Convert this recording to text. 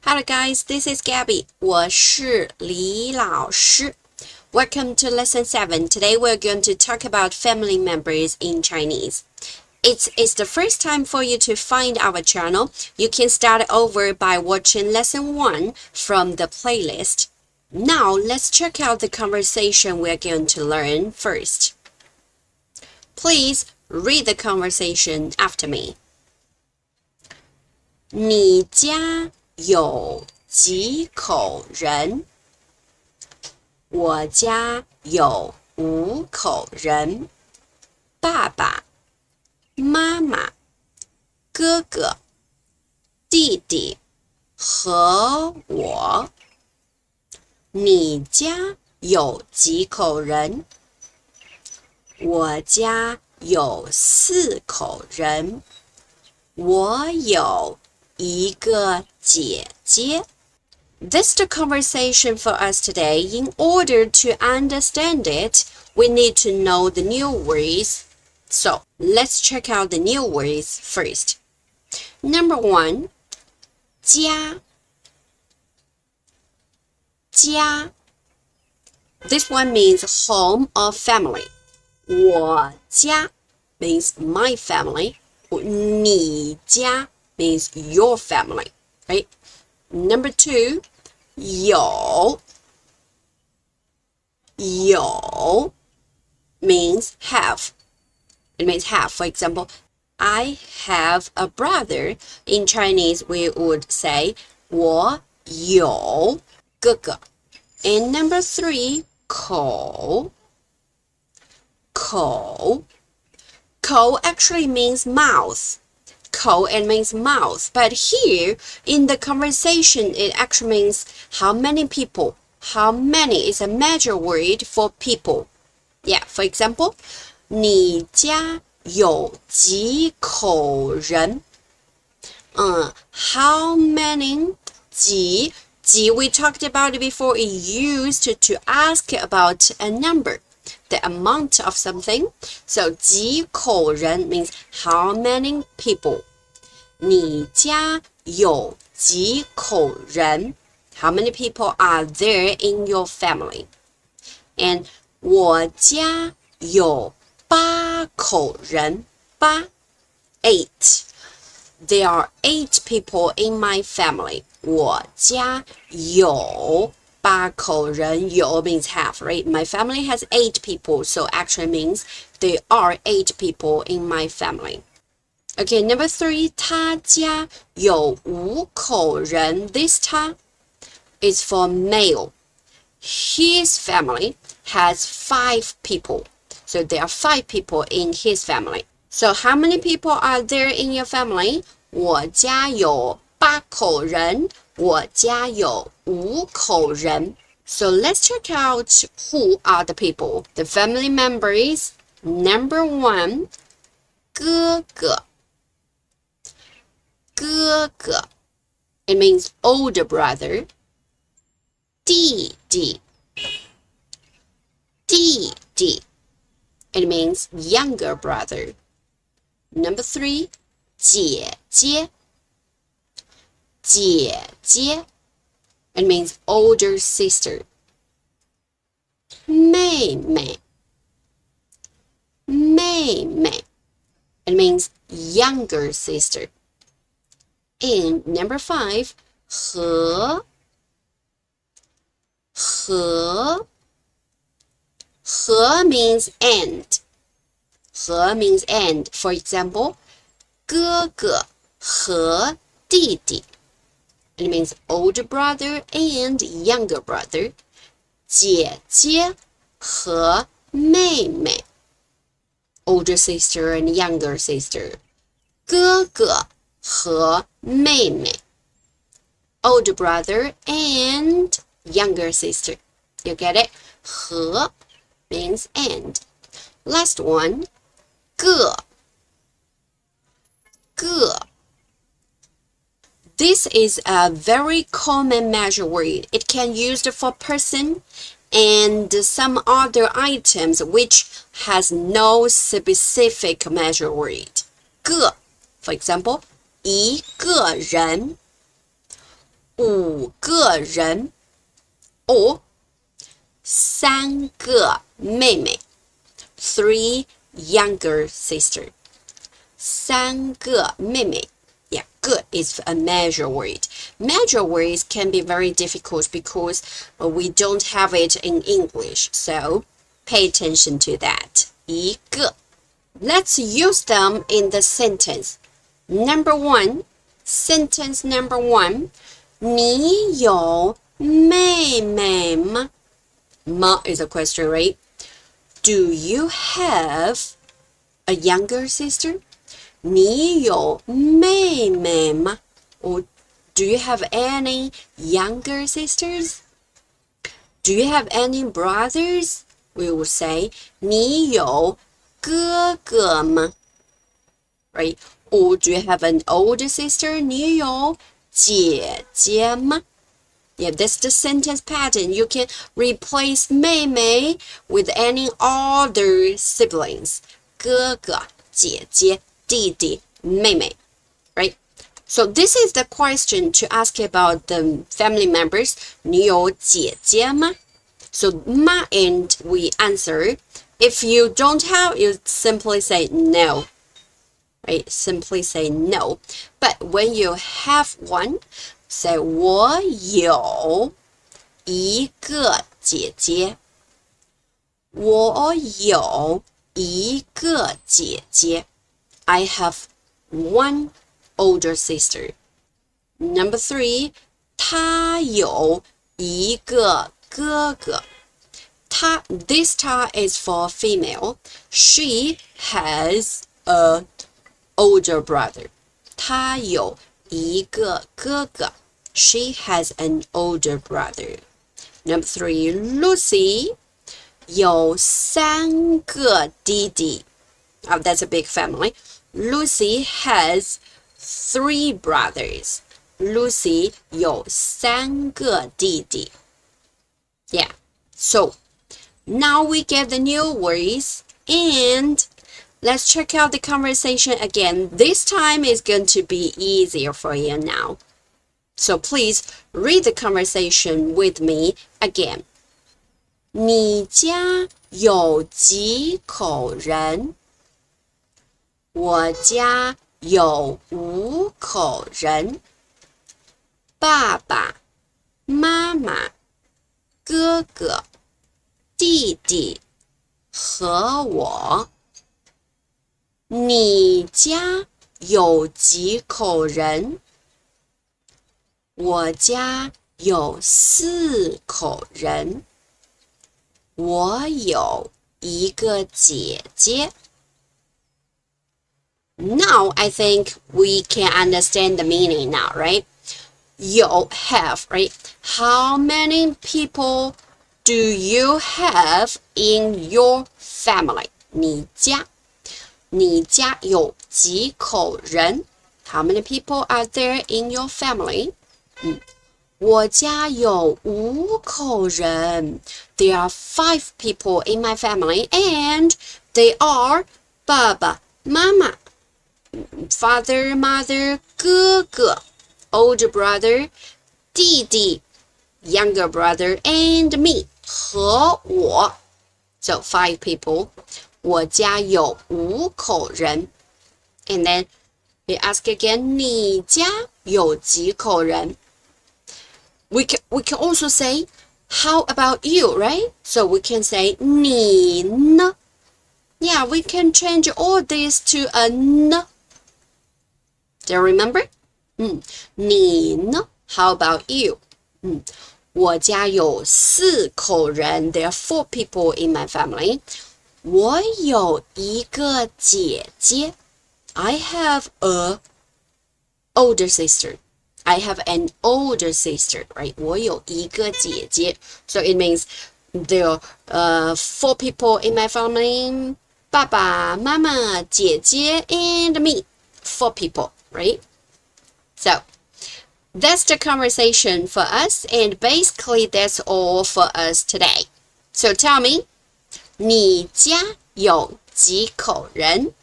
Hello guys, this is Gabby. 我是李老师. Welcome to Lesson 7. Today we're going to talk about family members in Chinese. It's the first time for you to find our channel. You can start over by watching Lesson 1 from the playlist. Now let's check out the conversation we're going to learn first. Please read the conversation after me. 你家有几口人？我家有5口人，爸爸、妈妈、哥哥、弟弟和我。你家有几口人？我家有4口人，我有一个姐姐。That's the conversation for us today. In order to understand it, we need to know the new words. So, let's check out the new words first. Number 1, 家. 家. This one means home or family. 我家 means my family. 你家 means your family, right? Number 2, 有 means have. It means have. For example, I have a brother. In Chinese, we would say 我有哥哥. And number 3, 口 actually means mouth. 口 it means mouth, but here in the conversation it actually means how many people. How many is a measure word for people. Yeah, for example, 你家有几口人？ How many? 几 we talked about it before. It used to ask about a number, the amount of something. So 几口人 means how many people. 你家有几口人？ How many people are there in your family? And 我家有8口人。8 There are 8 people in my family. 我家有8口人，有 means have, right? My family has 8 people, so actually means there are 8 people in my family. Okay, number 3, 他家有5口人. This 他 is for male. His family has 5 people. So there are 5 people in his family. So how many people are there in your family? 我家有8口人，我家有5口人。So let's check out who are the people, the family members. Number 1, 哥哥。哥哥 it means older brother. 弟弟 it means younger brother. Number 3, 姐姐 it means older sister. 妹妹 it means younger sister. And number 5, 和 means and. 和 means and. For example, 哥哥和弟弟 it means older brother and younger brother. 姐姐和妹妹 older sister and younger sister. 哥哥和妹妹 older brother and younger sister. You get it? 和 means and. Last one, 个 This is a very common measure word. It can be used for person and some other items which has no specific measure word. 个 for example, 一个人，5 5个人 or 3个妹妹 3 younger sister 3个妹妹 Yeah, good is a measure word. Measure words can be very difficult because we don't have it in English. So pay attention to that. 一个 Let's use them in the sentence. Number 1, sentence number 1. 你有妹妹吗? Ma is a question, right? Do you have a younger sister? 你有妹妹吗? Or do you have any younger sisters? Do you have any brothers? We will say 你有哥哥吗? Right? Or do you have an older sister? 你有姐姐吗? Yeah, that's the sentence pattern. You can replace 妹妹 with any other siblings. 哥哥、姐姐、弟弟、妹妹。Right? So this is the question to ask about the family members. 你有姐姐吗? So ma and we answer. If you don't have, you simply say no. Right? Simply say no. But when you have one, say 我有一个姐姐。我有一个姐姐。I have one older sister. Number 3, 她有一个哥哥。This ta is for female. She has a older brother. 她有一个哥哥。She has an older brother. Number 3, Lucy 有3个弟弟。Oh, that's a big family. Lucy has 3 brothers. Lucy 有3个弟弟。Yeah. So now we get the new words and let's check out the conversation again. This time is going to be easier for you now. So please read the conversation with me again. 你家有几口人？我家有5口人。爸爸妈妈哥哥弟弟和我。你家有几口人？我家有4口人。我有一个姐姐。Now I think we can understand the meaning now, right? You have, right? How many people do you have in your family? 你家有几口人? How many people are there in your family? 我家有5口人. There are 5 people in my family and they are 爸爸妈妈 father, mother, 哥哥 older brother, 弟弟 younger brother, and me 和我 So 5 people. 我家有5口人. And then we ask again, 你家有几口人? We can also say, how about you, right? So we can say, 你呢? Yeah, we can change all this to a n. Do you remember? 你呢? How about you? 我家有4口人. There are 4 people in my family. 我有一个姐姐. I have a older sister. I have an older sister, right? 我有一个姐姐. So it means there are 4 people in my family. 爸爸妈妈姐姐 and me. 4 people, right? So that's the conversation for us, and basically that's all for us today. So tell me, 你家有几口人?